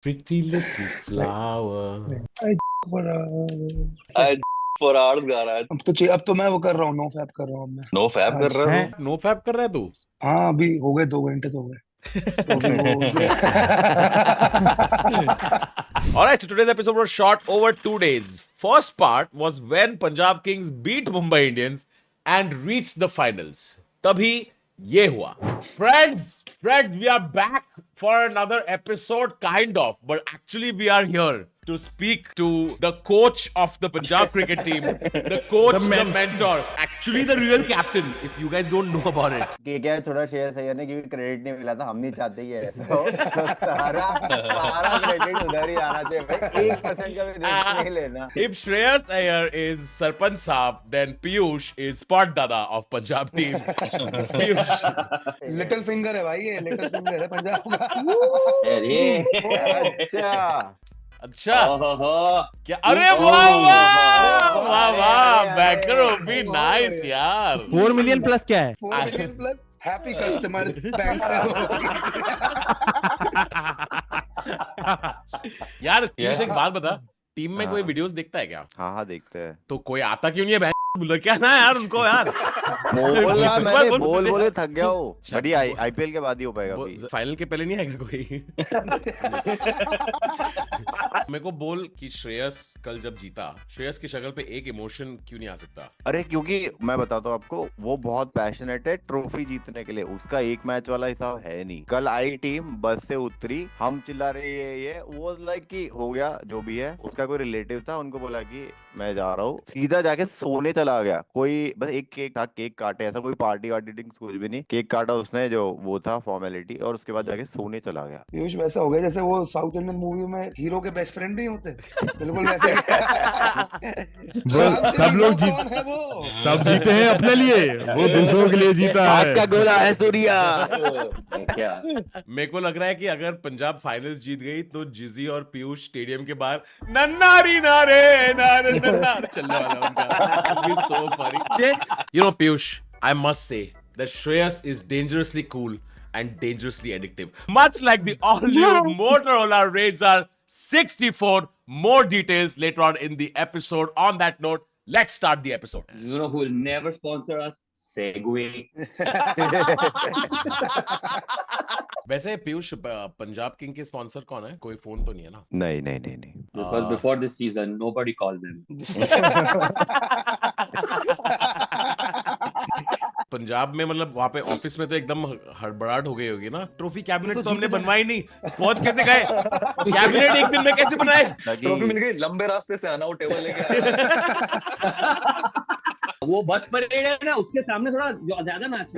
Pretty little flower. For hours गा रहा है। अब तो मैं वो कर रहा हूँ, नो फैप कर रहा हूँ अब मैं। नो फैप कर रहा है नो फैप कर रहा है तू? हाँ अभी हो गए 2 घंटे तो हो गए। तो अभी वो Alright, so today's episode was shot over 2 days. First part was when Punjab Kings beat Mumbai Indians and reached the finals. तभी ये हुआ. Friends, we are back for another episode, kind of, but actually we are here to speak to the coach of the Punjab cricket team, the coach, the mentor, actually the real captain, if you guys don't know about it. कि क्या थोड़ा share सही है ना, क्योंकि credit नहीं मिला था, हम नहीं चाहते कि ऐसा हो, तो सारा क्रेडिट उधर ही आना चाहिए भाई, 1% का भी नहीं लेना। If Shreyas Iyer is Sarpanch Saab, then Piyush is Spot Dada of Punjab team. Piyush. Little finger है भाई, ये लिटिल फिंगर है पंजाब का। अच्छा क्या? अरे वाह वाह वाह वाह, बैकर भी नाइस यार। 4 मिलियन प्लस क्या है? 4 million plus happy customers bank में। यार पीयूष एक बात बता, टीम में कोई वीडियोस देखता है क्या? हाँ देखते हैं। तो कोई आता क्यों नहीं है? क्या ना यार उनको यार बोले थक गया हो। बड़ी आईपीएल के बाद ही हो पाएगा अभी। फाइनल के पहले नहीं आएगा कोई? मेरे को बोल कि श्रेयस कल जब जीता, श्रेयस की शक्ल पे एक इमोशन क्यों नहीं आ सकता? अरे क्योंकि मैं बताता हूँ आपको, वो बहुत पैशनेट है ट्रॉफी जीतने के लिए, उसका एक मैच वाला हिसाब है नहीं। कल आई टीम, बस से उतरी, हम चिल्ला रहे ये वो लाइक कि हो गया जो भी है। उसका कोई रिलेटिव था, उनको बोला कि मैं जा रहा हूँ, सीधा जाके सोने चला गया। कोई बस एक केक था, केक काटे, ऐसा कोई पार्टी वार्टी कुछ भी नहीं, केक काटा उसने, जो वो था फॉर्मेलिटी, और उसके बाद जाके सोने चला गया। पीयूष वैसा हो गया जैसे वो साउथ इंडियन मूवी में हीरो के बेस्ट फ्रेंड नहीं होते, बिल्कुल वैसे। सब लोग सब जीते हैं अपने लिए, वो दूसरों के लिए जीता है। का गोला है सूर्या। मेरे को लग रहा है कि अगर पंजाब फाइनल्स जीत गई तो जिजी और पीयूष स्टेडियम के बाहर नन्नारी नारे नारे नन्नारे चलने वाला उनका। Be so funny. You know, Piyush, I must say that Shreyas is dangerously cool and dangerously addictive. Much like the all-new Motorola Razr 64. More details later on in the episode. On that note, let's start the episode. You know who will never sponsor us? Segway. वैसे Piyush, Punjab king के sponsor कौन है? कोई phone तो नहीं है ना? नहीं। Because before this season, nobody called them. Punjab में मतलब वहाँ पे ऑफिस में तो एकदम हड़बड़ाहट हो गई होगी ना। ट्रॉफी कैबिनेट तो हमने बनवाई नहीं, पहुंच कैसे गए? कैबिनेट एक दिन में कैसे बनाए? ट्रॉफी मिल गई, लंबे रास्ते से आना, वो टेबल लेके वो बस परेड है ना, उसके सामने थोड़ा ज्यादा नाच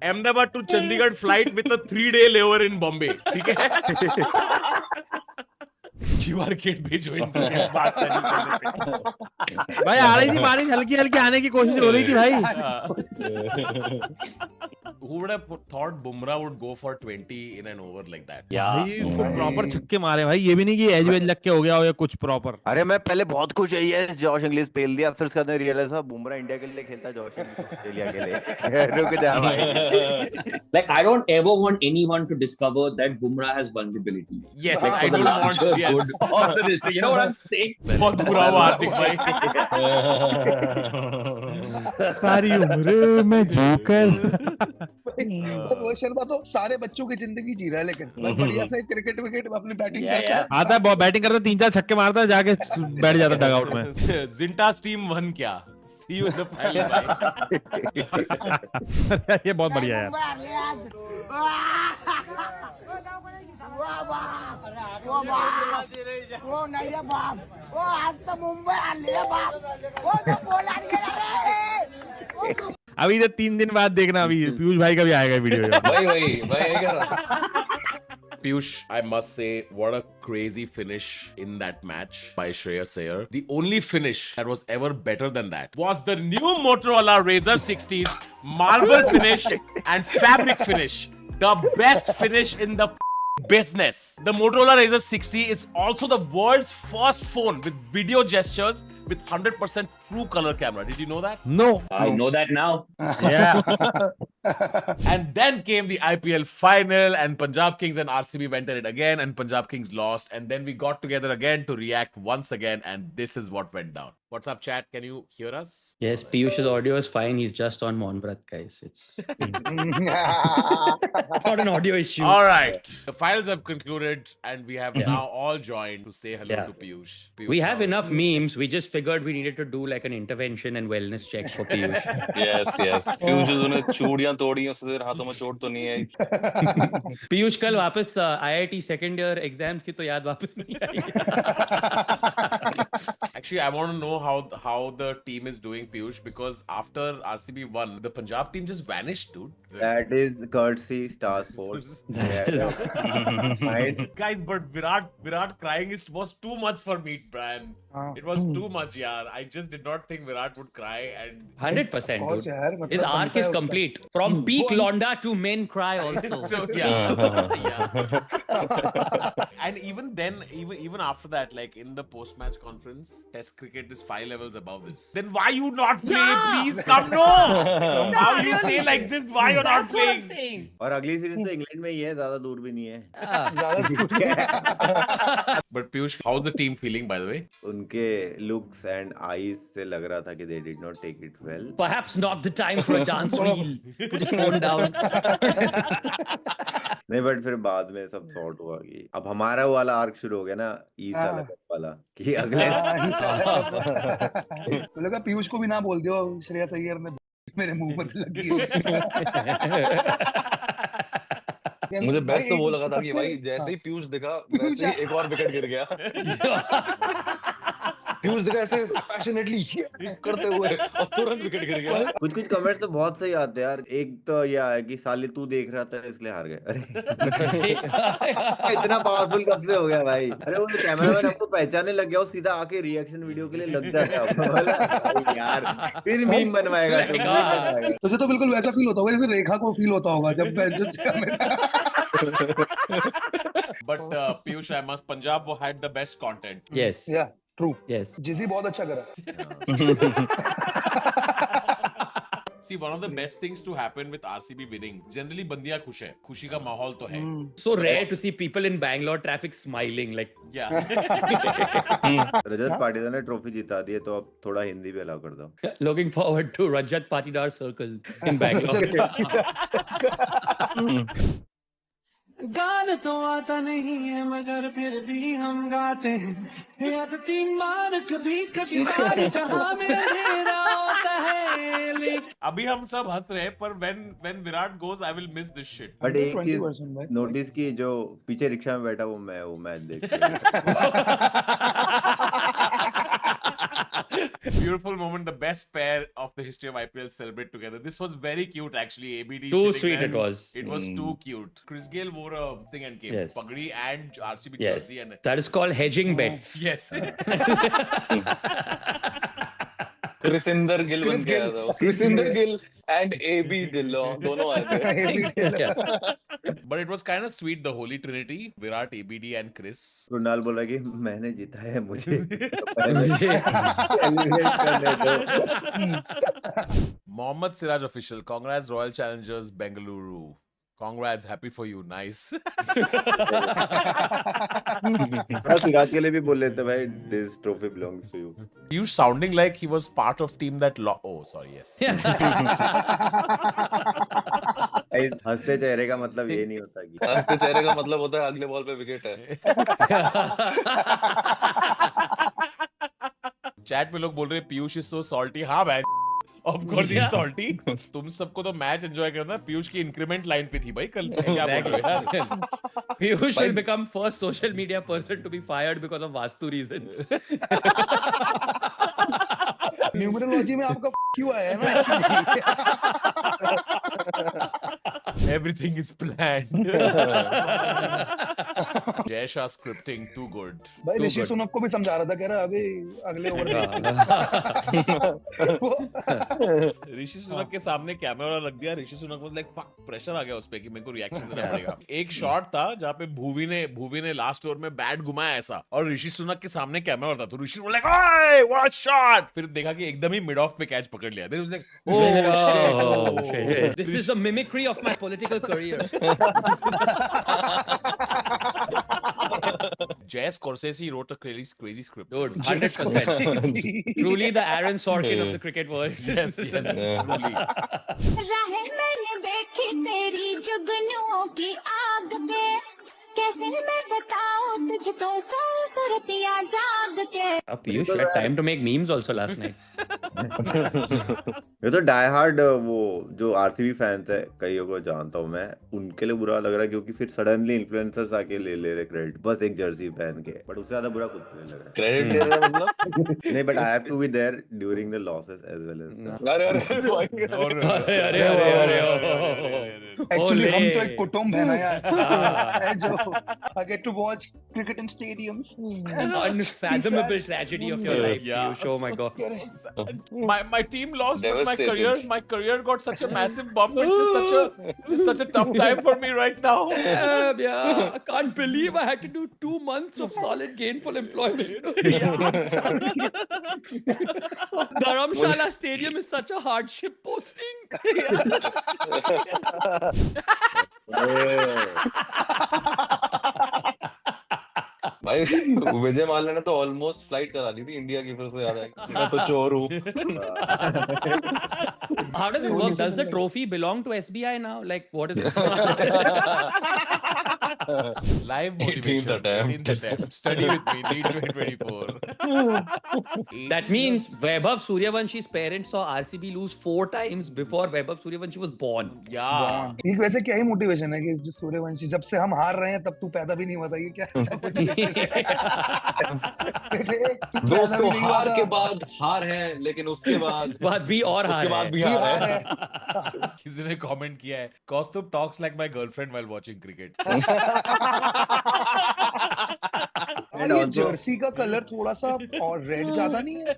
Ahmedabad to Chandigarh flight with a 3-day layover in Bombay, ठीक है? क्यूआर कोड भेजो इनको, बात नहीं कर लेते भाई। आ रही थी बारिश, हल्की हल्की आने की कोशिश हो रही थी भाई। Who would have thought Bumrah would go for 20 in an over like that? भाई उसको प्रॉपर छक्के मारे भाई, ये भी नहीं कि एज वेज लग के हो गया हो या कुछ प्रॉपर। अरे मैं पहले बहुत खुश है ये जॉश इंग्लिश पेल दिया, फिर उसके बाद रियलाइज हुआ बुमराह इंडिया के लिए खेलता, जॉश इंग्लिश ऑस्ट्रेलिया के लिए। रुक जा भाई। Like I don't ever want anyone to discover that Bumrah has vulnerabilities. Yes, Like, I for the don't larger want. Yes. good of the district. You know what I'm saying? बहुत बुरा हुआ हार्दिक भाई। सारी उम्र में जोकर। रोहित शर्मा तो सारे बच्चों की जिंदगी जी रहा है, लेकिन बढ़िया से क्रिकेट विकेट में अपनी बैटिंग करता है। आता है बैटिंग करता, 3-4 छक्के मारता है, जाके बैठ जाता डगआउट में। जिंटास टीम 1 क्या? See you in the final भाई। ये बहुत बढ़िया है यार। अभी तो 3 दिन बाद देखना, अभी पीयूष भाई का भी आएगा video. Piyush, I must say, what a crazy finish in that match by Shreyas Iyer. The only finish that was ever better than that was the new Motorola Razr 60's marble finish and fabric finish. The best finish in the business. The Motorola Razr 60 is also the world's first phone with video gestures with 100% true color camera. Did you know that? No. I know that now. Yeah. And then came the IPL final, and Punjab Kings and RCB went at it again, and Punjab Kings lost. And then we got together again to react once again, and this is what went down. What's up, chat? Can you hear us? Yes, Piyush's audio is fine. He's just on Monvrat, guys. It's not an audio issue. All right. The finals have concluded, and we have now all joined to say hello to Piyush. We have how- enough memes. We just figured we needed to do like an intervention and wellness checks for Piyush. Yes, yes. Piyush ने चूड़ियां तोड़ी, उसके हाथों में चोट तो नहीं आई. पीयूष कल वापस IIT सेकंड ईयर एग्जाम्स की तो याद वापस नहीं आई. Actually, I want to know how the team is doing, Piyush, because after RCB won, the Punjab team just vanished, dude. That is courtesy Star Sports. Fine. Guys, but Virat crying was too much for me, Brian. It was too much, yaar. I just did not think Virat would cry, and 100%, और dude. यार, मतलब His arc बनता is है उसका। complete. From peak Londa to men cry also. so yeah. And even then, even after that, like in the post-match conference, Test cricket is 5 levels above this. Then why you not play? Please come no. How you say like this? Why you're not That's what I'm playing? saying. और अगली series तो England में ही है, ज्यादा दूर भी नहीं है. ज्यादा दूर है। But Piyush, how's the team feeling, by the way? उनके looks and eyes से लग रहा था कि they did not take it well. Perhaps not the time for a dance reel. Put his phone down. नहीं, बट फिर बाद में सब सॉर्ट हुआ कि अब हमारा वो वाला आर्क शुरू हो गया ना, ईसा वाला, कि अगले तो लगा पीयूष को भी ना बोल दियो, श्रेयस अय्यर ने मेरे मुंह पर लगी है। मुझे बेस्ट तो वो भाई, लगा था कि सबसे- भाई जैसे ही पीयूष दिखा, वैसे ही एक और विकेट गिर गया. पीयूष दिखा ऐसे पैशनेटली करते हुए और तुरंत विकेट गिर गया. कुछ कुछ कमेंट्स तो बहुत सही आते हैं यार. एक तो यह है कि साले तू देख रहा था इसलिए हार गए. अरे इतना पावरफुल कब से हो गया भाई? अरे वो कैमरामैन हमको पहचानने लग गया, वो सीधा आके रिएक्शन वीडियो के लिए लग जाता है. यार फिर मीम बनवाएगा, तो मीम बनवाएगा. तुझे तो बिल्कुल वैसा फील होता होगा जैसे रेखा को फील होता होगा जब But Piyush, I must Punjab had the best content. Yes. या ट्रू, Yes. जिजी बहुत अच्छा करा। See, one of the best things to happen with RCB winning, generally बंदियां खुश है, खुशी का माहौल तो है. So rare to see people in Bangalore traffic smiling like Yeah. Rajat Patidar ने ट्रॉफी जिता दी है, तो अब थोड़ा हिंदी भी अलाउ कर दो. looking forward to Rajat Patidar circle in Bangalore. गान तो आता नहीं है मगर फिर भी हम गाते हैं, याद 3 बार कभी कभी सारे जहां में अंधेरा होता है. अभी हम सब हंस रहे हैं, पर when Virat goes, I will miss this shit. But एक 20% चीज भाई। नोटिस की, जो पीछे रिक्शा में बैठा वो मैच देख के. Beautiful moment, the best pair of the history of IPL celebrate together. This was very cute, actually. ABD Too sitting sweet there. it was. It was too cute. Chris Gayle wore a thing and came. Yes. Pagdi and RCB Yes. jersey. And That is called hedging bets. yes. क्रिसिंदर Gill बन गया था. क्रिसिंदर Gill and AB Dhillon दोनों आए थे. Yeah. But it was kind of sweet, the Holy Trinity. Virat, ABD and Chris. Krunal बोला कि मैंने जीता है, मुझे celebrate करने दो. Mohammad Siraj official. Congrats Royal Challengers Bengaluru. Congrats, happy for you. Nice. Siraj के लिए भी बोल लेते भाई, this trophy belongs to you. You sounding like he was part of team that oh, sorry, yes. इस हंसते चेहरे का मतलब ये नहीं होता कि हंसते चेहरे का मतलब होता है अगले बॉल पे विकेट है. चैट में लोग बोल रहे हैं पीयूष इज सो सॉल्टी. हाँ man, of course he salty. तुम सबको तो मैच एंजॉय करना. पीयूष की इंक्रीमेंट लाइन पे थी भाई कल. क्या बोल रहे हो यार? Piyush will become first social media person to be fired because of Vastu reasons. Numerology में आपका क्यों आया है ना? Everything is planned. Jay Shah scripting too good. भाई Too ऋषि good. सुनक को भी समझा रहा था, कह रहा अभी अगले ओवर में ऋषि सुनक के सामने कैमरा रख दिया, Rishi Sunak was like fuck, pressure आ गया उस पे कि मेरे को रिएक्शन देना पड़ेगा। एक शॉट था जहाँ पे भूवी ने लास्ट ओवर में बैट घुमाया ऐसा, और ऋषि सुनक के सामने कैमरा था, तो ऋषि लाइक ओए व्हाट शॉट, फिर देखा कि एकदम ही मिड ऑफ पे कैच पकड़ लिया। Then like Oh, shit. This is the mimicry of my political career. Jay Scorsese wrote a crazy script. Dude, 100%. Truly the Aaron Sorkin of the cricket world. Yes, truly. राह मैंने देखी तेरी जुगनुओं की आग पे, कैसे मैं बताऊं तुझको सूरतियां जाग के। Piyush had time to make memes also last night. ये तो डाई हार्ड वो जो आरसीबी फैंस है, कईयों को जानता हूँ मैं, उनके लिए बुरा लग रहा है क्योंकि फिर सडनली इन्फ्लुएंसर्स आके ले रहे क्रेडिट बस एक जर्सी पहन के, बट उससे ज्यादा बुरा खुद को नहीं लग रहा क्रेडिट दे रहे हैं मतलब। नहीं, but I have to be there during the losses as well as अरे एक्चुअली हम तो एक कुटुंब है ना यार, जो get to watch cricket in stadiums. Unfathomable tragedy of your life, Yeah. Piyush. Oh my god. My team lost, but Devastating. my career got such a massive bump. It's such a tough time for me right now. Yeah. I can't believe I had to do 2 months of solid gainful employment. Dharamshala Stadium is such a hardship posting. भाई विजय माल्या ने तो almost flight करा ली थी India की, फिर उसको याद आया कि मैं तो चोर हूँ। How does it work? Does the trophy belong to SBI now? Like, what is it? Live 18th motivation. attempt. 18th attempt. Study with me. Need 2024. That means Vaibhav Suryavanshi's parents saw RCB lose 4 times before Vaibhav Suryavanshi was born. Yeah. एक वैसे क्या ही motivation है कि जो सूर्यवंशी जब से हम हार रहे हैं तब तू पैदा भी नहीं हुआ था, ये क्या ऐसा motivation है? दोस्तों हार के बाद हार है, लेकिन उसके बाद भी और उसके हार बाद है। भी हार है। किसी ने कमेंट किया है, Kaustubh talks like my girlfriend while watching cricket. और ये जर्सी का कलर थोड़ा सा और रेड ज्यादा नहीं है?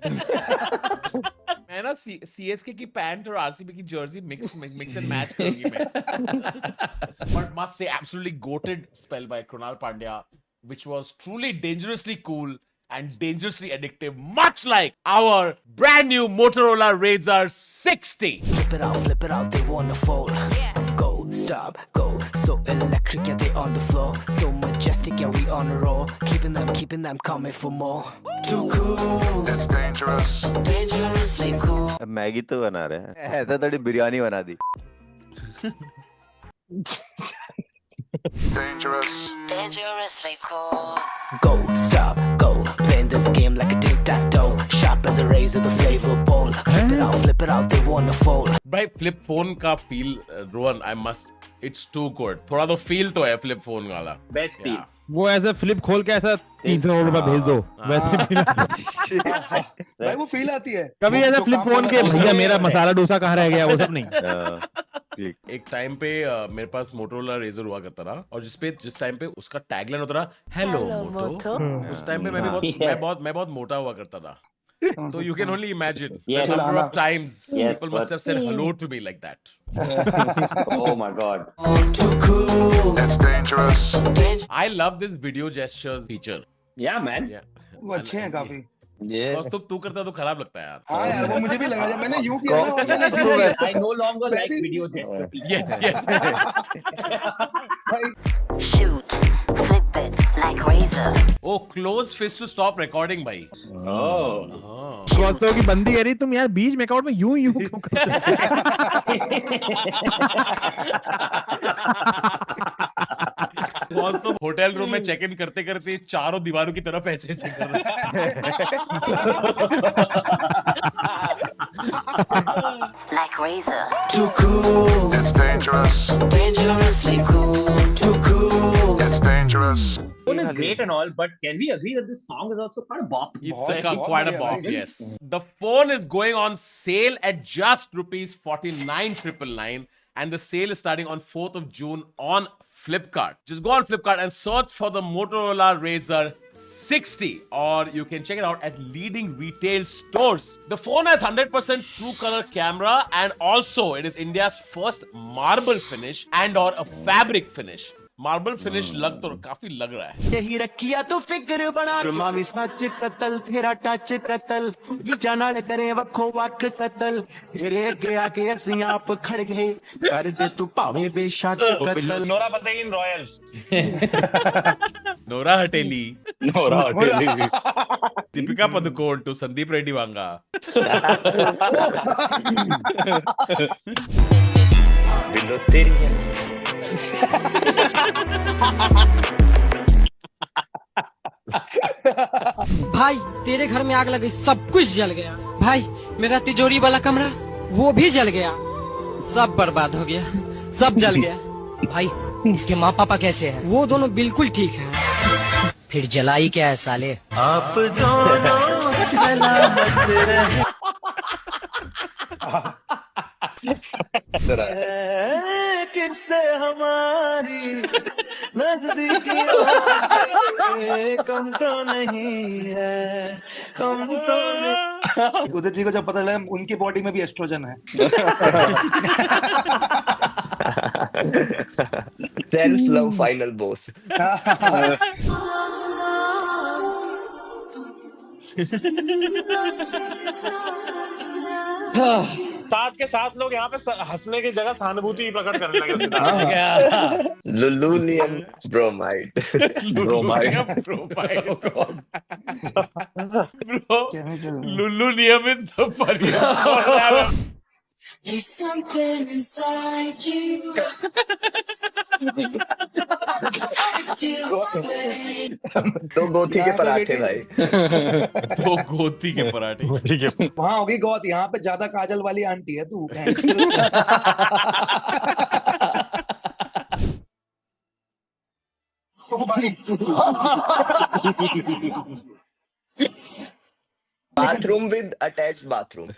मैं ना CSK की पैंट और RCB की जर्सी मिक्स एंड मैच करूंगी मैं. But must say absolutely goated spell by Krunal Pandya, which was truly dangerously cool and dangerously addictive, much like our brand new Motorola Razr 60. Flip it out, they wanna fold. Go, stop, go, so electric, yeah, they on the floor. So majestic, yeah, we on a roll. Keeping them coming for more. Too cool, It's dangerous. dangerously cool. अब Maggi तो बना रहे हैं, ऐसा थोड़ी बिरयानी बना दी। Dangerous. Dangerously cool. Go, stop, go, playing this game like a tic-tac-toe. Sharp as a razor, the flavor bowl. Flip it out, they wanna fold. भाई flip phone का feel, Rohan, I must, it's too good. थोड़ा तो feel तो है flip phone वाला. Best feel. वो ऐसा flip खोल के ऐसा 300 रुपए भेज दो, वैसे feel भाई वो फील आती है कभी ऐसा फ्लिप फोन के भैया मेरा मसाला डोसा कहाँ रह गया, वो सब नहीं। एक टाइम पे मेरे पास मोटोरोला रेजर हुआ करता था, और जिस टाइम पे उसका टैगलाइन होता था हेलो मोटो, उस टाइम पे मैं बहुत मोटा हुआ करता था. So you can only imagine the number of times people must have said hello to me like that. Oh my god. Too cool. It's dangerous. I love this video gestures feature. Yeah, man. Yeah. वो अच्छे हैं काफी. कौस्तुभ तू करता तो खराब लगता है यार. हाँ यार, वो मुझे भी लगा जब मैंने यूं किया ना, और मैंने यूं किया. I no longer like Very- video gestures. Yes. भाई Shoot, flip it like razor. Oh, close fist to stop recording भाई. Oh. कौस्तुभ की बंदी कह रही तुम यार बीच में अकाउंट में यूं क्यों करते कौस्तुभ होटल रूम में चेक इन करते करते चारों दीवारों की तरफ ऐसे कर रहा है. Like razor. Too cool. It's dangerous. Dangerously cool. Too cool. It's dangerous. Phone is great and all, but can we agree that this song is also quite a bop? It's बहुत quite a बढ़िया bop, भाई. yes. The phone is going on sale at just rupees 49,999, and the sale is starting on 4th of June on Flipkart. Just go on Flipkart and search for the Motorola Razr 60, or you can check it out at leading retail stores. The phone has 100% true color camera, and also it is India's first marble finish and or a fabric finish. Marble finish लग तो काफी लग रहा है। यही रखिया तो फिक्र बना मावी सच कतल तेरा टच कतल जाना करे वखो वख कतल तेरे गया के ਅਸੀਂ ਆਪ ਖੜ ਗਏ कर दे तू भावे बेशक कतल नोरा फतेही रॉयल्स। नोरा हटेली, नोरा हटेली। दीपिका पदुकोण टू संदीप रेड्डी वांगा। भाई तेरे घर में आग लगी, सब कुछ जल गया। भाई मेरा तिजोरी वाला कमरा वो भी जल गया, सब बर्बाद हो गया, सब जल गया। भाई इसके माँ पापा कैसे हैं? वो दोनों बिल्कुल ठीक हैं। फिर जलाई क्या है साले? आप दोनों सलामत रहे किससे हमारी नजदीकी कम तो नहीं है, कम तो नहीं। उदय जी को जब पता लगा उनकी बॉडी में भी एस्ट्रोजन है। Self love final boss. साथ के साथ लोग यहाँ पे हंसने की जगह सहानुभूति प्रकट करने लगे। Lululemon bromide. Bromide. Bro, Lululemon is the funniest. There's something inside you. It's hard to explain. तो गोथी के पराठे भाई। दो गोथी के पराठे। वहाँ होगी गौत, यहाँ पे ज्यादा काजल वाली आंटी है तू। Bathroom with attached bathroom.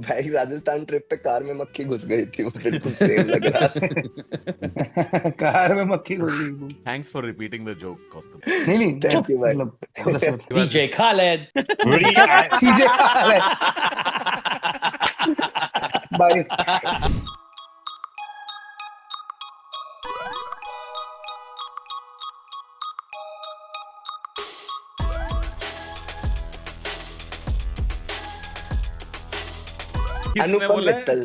भाई राजस्थान ट्रिप पे कार में मक्खी घुस गई थी, वो बिल्कुल सेम लग रहा था। कार में मक्खी घुस गई। Thanks for repeating the joke, Kaustubh. नहीं थैंक यू भाई। DJ Khaled। डीजे खालिद भाई। किसने अनुपम बोला है? मित्तल।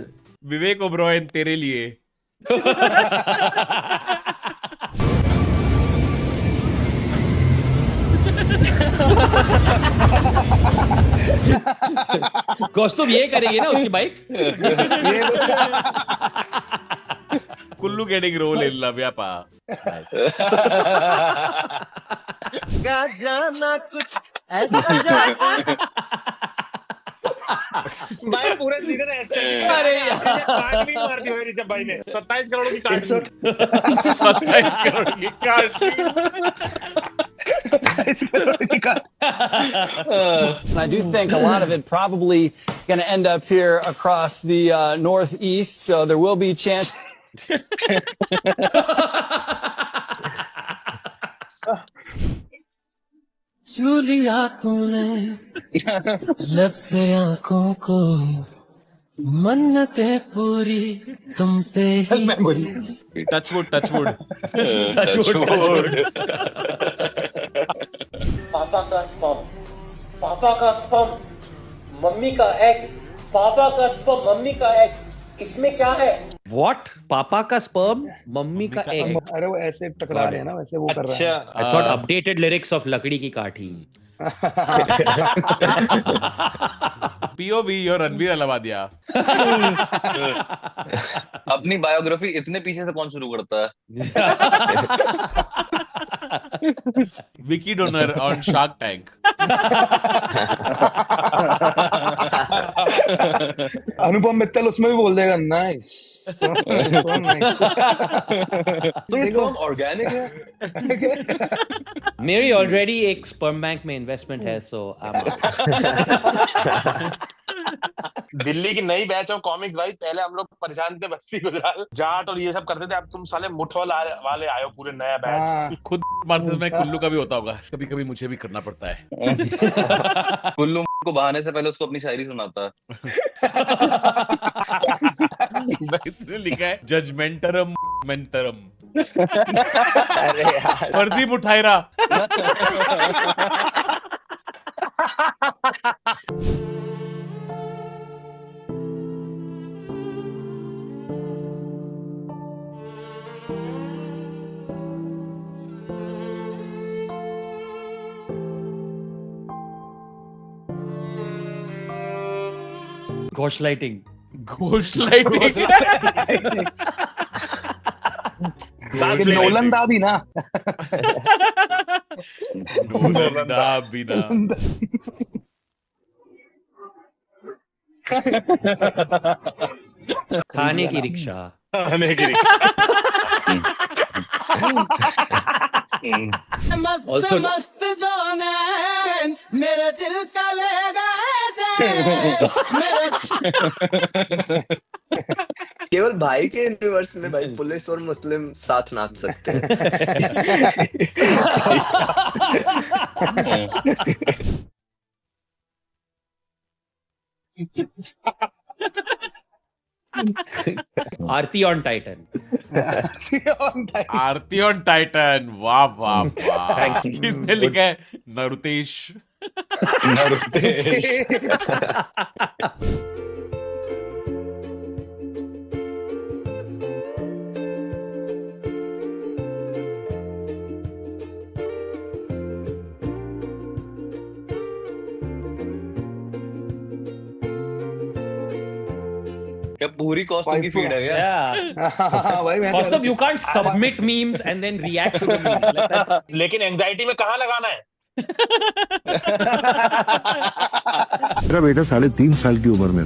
विवेक ओबरॉयन तेरे लिए। कौस्तुभ ये करेंगे ना उसकी bike. Kullu getting role in Loveyapa. का जाना कुछ ऐसा जाना। भाई पूरे सीजन ऐसे अरे यार काट भी मार दी भाई ऋषभ भाई ने। 27 करोड़ की काट। 27 करोड़ की काट। I do think a lot of it probably going to end up here across the northeast, so there will be a chance. छू लिया तूने लब से आंखों को, मन्नतें पूरी तुमसे ही। Touchwood touchwood. पापा का स्पर्म, पापा का स्पर्म, मम्मी का एग, पापा का स्पर्म, मम्मी का एग, इसमें क्या है? What? पापा का स्पर्म, मम्मी का एग। अरे वो ऐसे टकरा रहे हैं ना, वैसे वो कर रहा है। I thought updated lyrics of लकड़ी की काठी। POV और रणवीर अलावादिया। अपनी बायोग्राफी इतने पीछे से कौन शुरू करता है? Vicky Donor on Shark Tank. Anupam Mittal उसमें भी बोल देगा नाइस। तो ये स्पर्म ऑर्गेनिक है? मेरी ऑलरेडी एक स्पर्म बैंक में इन्वेस्टमेंट है, सो दिल्ली की नई बैच ऑफ कॉमिक्स भाई, पहले हम लोग परेशान थे बस्ती गुजराल जाट और ये सब करते थे, अब तुम साले मुठ वाले आए हो पूरे नया बैच। खुद मारते में कुल्लू का भी होता होगा, कभी कभी मुझे भी करना पड़ता है। कुल्लू को बहाने से पहले उसको अपनी शायरी सुनाता है। इसने लिखा है जजमेंटरम मेंटरम। अरे यार फर्दी मुठायरा। घोष लाइटिंग। नोलन दा भी ना। नोलन दा भी ना। खाने की रिक्शा। मस्त मस्त दोनों मेरे दिल का ले गए केवल भाई के यूनिवर्स में भाई पुलिस और मुस्लिम साथ नाच सकते हैं। Aarti on Titan. Aarti on Titan. वाह वाह वाह। किसने लिखा है? नरुतेश। क्या पूरी कॉस्टो की फीड है क्या? कॉस्टो, you can't submit memes and then react to the memes. Like that's... लेकिन एंजाइटी में कहाँ लगाना है? मेरा बेटा 3.5 साल की उम्र में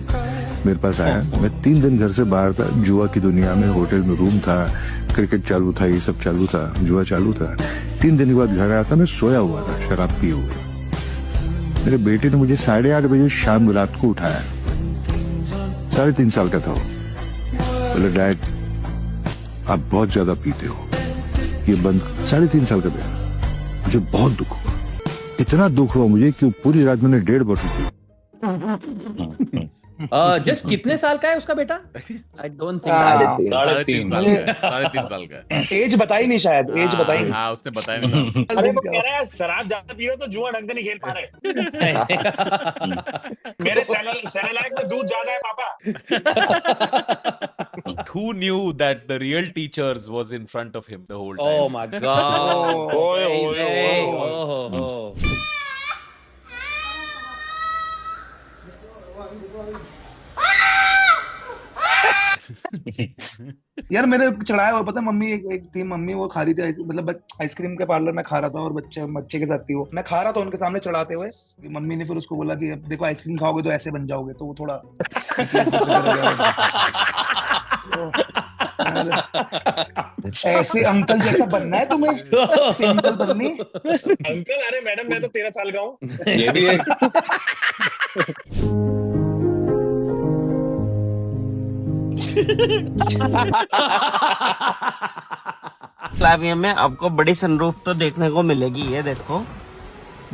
मेरे पास आया। मैं 3 दिन घर से बाहर था, जुआ की दुनिया में, होटल में रूम था, क्रिकेट चालू था, ये सब चालू था, जुआ चालू था। 3 दिन के बाद घर आया था, मैं सोया हुआ था, शराब पिए हुए। मेरे बेटे ने मुझे 8:30 बजे शाम रात को उठाया। 3.5 साल का था वो। बोले डैड आप बहुत ज्यादा पीते हो, ये बंद। 3.5 साल का बेटा। मुझे बहुत दुख हुआ, इतना दुख हुआ मुझे कि पूरी रात मैंने 1.5 बोतल पी। जस्ट कितने साल का है उसका बेटा? आई डोंट थिंक 3.5 साल का। एज बताई नहीं शायद, एज बताई नहीं। हाँ उसने बताया नहीं। अरे वो कह रहा है शराब ज्यादा पियो तो जुआ ढंग से नहीं खेल पा रहे। मेरे सेरेलैक में दूध ज्यादा है पापा। Who knew that the real teachers was in front of him the whole time? Oh my god. Oh. यार मेरे चढ़ाया हुआ पता है, मम्मी एक थी, मम्मी वो खा रही थी, मतलब आइसक्रीम के पार्लर में खा रहा था और बच्चे के साथ थी वो। मैं खा रहा था उनके सामने चढ़ाते हुए, मम्मी ने फिर उसको बोला कि अब देखो आइसक्रीम खाओगे तो ऐसे बन जाओगे, तो वो थोड़ा ऐसे अंकल जैसा बनना है तुम्हें, ऐसे अंकल बननी। अंकल अरे मैडम मैं तो 13 साल का हूँ। ये भी एक क्लाविया में आपको बड़ी सनरूफ तो देखने को मिलेगी। ये देखो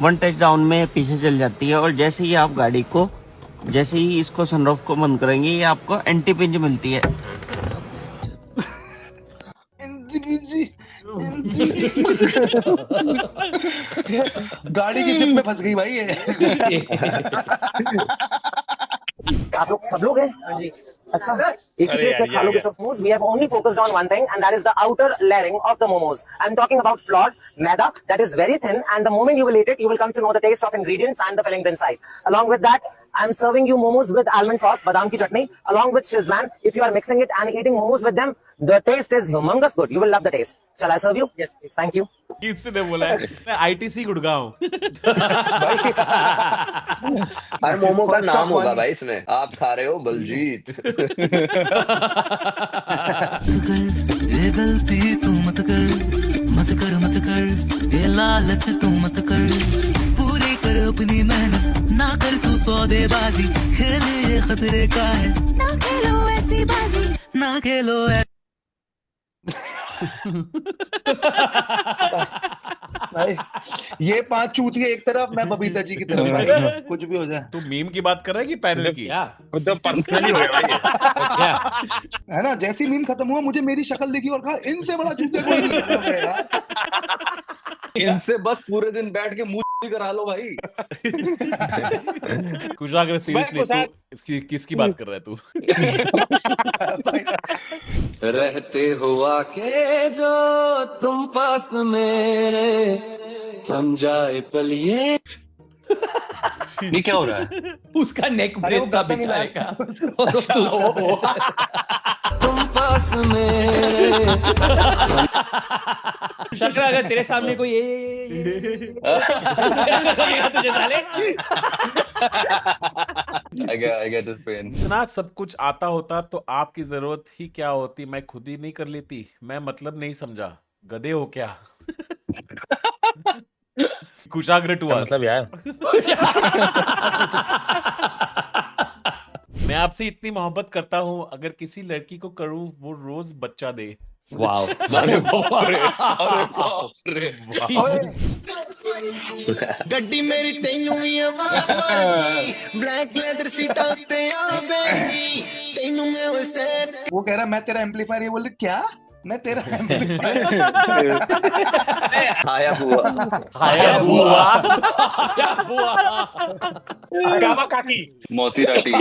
1 टच डाउन में पीछे चल जाती है, और जैसे ही आप गाड़ी को, जैसे ही इसको सनरूफ को बंद करेंगे, ये आपको एंटी पिंच मिलती है। गाड़ी की जिप में फंस गई भाई ये। आप लोग सब लोग हैं? अच्छा, एक ही प्लेट में खा लोगे सब momos? We have only focused on one thing, and that is the outer layering of the momos. I'm talking about flawed maida that is very thin, and the moment you will eat it, you will come to know the taste of ingredients and the fillings inside. Along with that, I'm serving you momos with almond sauce, badam ki chutney, along with Shizwan. If you are mixing it and eating momos with them, the taste is humongous good. You will love the taste. Shall I serve you? Yes, please. Thank you. किसने बोला है? मैं ITC Gurgaon. हर मोमो का नाम होगा भाई इसमें। आप खा रहे हो बलजीत। ये गलती तू मत कर, मत कर, मत कर, ये लालच तू मत कर, पूरी कर अपनी मेहनत, ना कर तू सौदेबाजी, खेल ये खतरे का है, ना खेलो ऐसी बाजी, ना खेलो भाई ये 5 चूतिए एक तरफ, मैं बबीता जी की तरफ भाई, कुछ भी हो जाए। तू मीम की बात कर रहा है कि पैनल की? मतलब पर्सनली हो गया भाई। है ना, जैसी मीम खत्म हुआ मुझे मेरी शक्ल दिखी और कहा इनसे बड़ा चूतिया कोई नहीं है। इनसे बस पूरे दिन बैठ के मुंह करा लो भाई। कुशाग्र सीरियसली तू किसकी बात कर रहा है तू? रहते हुआ के जो तुम पास मेरे, थम जाए पलिए। ये क्या हो रहा है? उसका नेक ब्रेक का बेचारे का। तुम पास मेरे। शक्र अगर तेरे सामने कोई ये तुझे साले। I get his pain. इतना सब कुछ आता होता तो आपकी जरूरत ही क्या होती, मैं खुद ही नहीं कर लेती। मैं मतलब नहीं समझा, गधे हो क्या? कुशाग्र टू अस। मतलब यार मैं आपसे इतनी मोहब्बत करता हूँ, अगर किसी लड़की को करूँ वो रोज बच्चा दे। वाओ, गड्डी मेरी तेनू भी आवाज मारनी, ब्लैक लेदर सीटा उत्ते आ बैठी, तेनू मैं वो सैर। वो कह रहा मैं तेरा एम्पलीफायर, ये बोले क्या मैं तेरा एम्पलीफायर। आया हुआ कामा काकी मौसी राठी।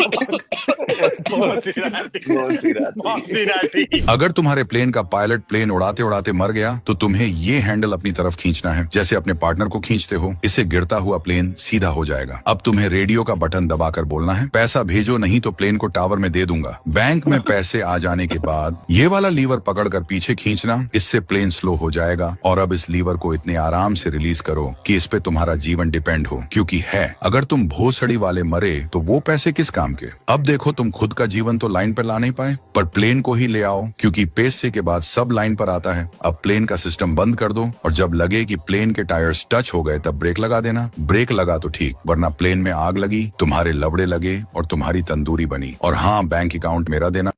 अगर तुम्हारे प्लेन का पायलट प्लेन उड़ाते उड़ाते मर गया तो तुम्हें ये हैंडल अपनी तरफ खींचना है, जैसे अपने पार्टनर को खींचते हो। इससे गिरता हुआ प्लेन सीधा हो जाएगा। अब तुम्हें रेडियो का बटन दबाकर बोलना है, पैसा भेजो नहीं तो प्लेन को टावर में दे दूंगा। बैंक में पैसे आ जाने के बाद ये वाला लीवर पकड़कर पीछे खींचना, इससे प्लेन स्लो हो जाएगा। और अब इस लीवर को इतने आराम से रिलीज करो कि इस पे तुम्हारा जीवन डिपेंड हो, क्योंकि है अगर तुम भोसड़ी वाले मरे तो वो पैसे किस काम के। अब देखो तुम खुद का जीवन तो लाइन पर ला नहीं पाए, पर प्लेन को ही ले आओ, क्योंकि पैसे के बाद सब लाइन पर आता है। अब प्लेन का सिस्टम बंद कर दो और जब लगे कि प्लेन के टायर्स टच हो गए तब ब्रेक लगा देना। ब्रेक लगा तो ठीक, वरना प्लेन में आग लगी, तुम्हारे लवड़े लगे और तुम्हारी तंदूरी बनी। और हाँ, बैंक अकाउंट मेरा देना।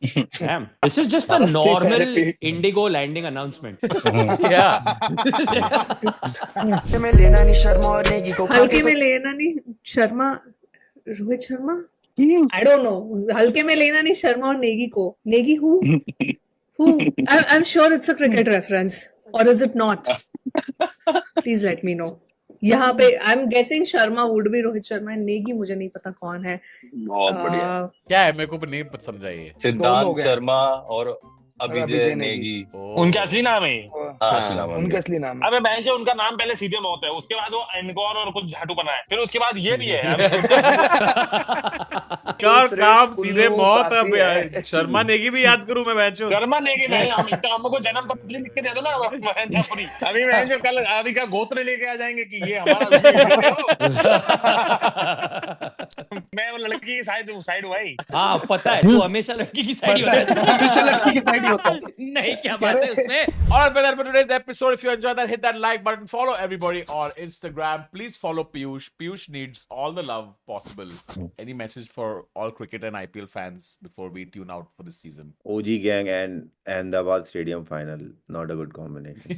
Damn, this is just a normal Indigo landing announcement. Yeah. हल्के में लेना नहीं शर्मा और नेगी को, हल्के में लेना नहीं Sharma, Rohit Sharma, I don't know, हल्के में लेना नहीं शर्मा और नेगी को। Negi who? I'm sure it's a cricket reference, or is it not? Please let me know. यहाँ पे I'm guessing Sharma would be Rohit Sharma, Negi मुझे नहीं पता कौन है। बहुत बढ़िया। क्या है, मेरे को नहीं समझा ये। सिद्धांत शर्मा और अभिजय नेगी, उनका असली नाम है। उनका असली नाम। अबे बहन जो उनका नाम पहले सीधे मौत है, उसके बाद वो एनगौर और कुछ झाटू बना है, फिर उसके बाद ये भी है। क्या काम सीधे मौत। अब शर्मा नेगी भी याद करूं मैं बहनचोद। शर्मा नेगी हमको जन्म पत्री लिख के दे दो ना पूरी। अभी बहन कल अभी का गोत्र लेके आ जाएंगे कि ये हमारा। मैं वो लड़की की साइड हुआ ही। हाँ पता है, तू हमेशा लड़की की साइड होता है। हमेशा लड़की की साइड होता है। नहीं क्या बात है उसमें। Alright, for that for today's episode, if you enjoyed that, hit that like button. Follow everybody on Instagram. Please follow Piyush. Piyush needs all the love possible. Any message for all cricket and IPL fans before we tune out for this season? OG gang and Ahmedabad Stadium final. Not a good combination.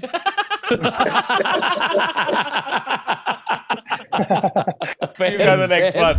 See you guys in the next one.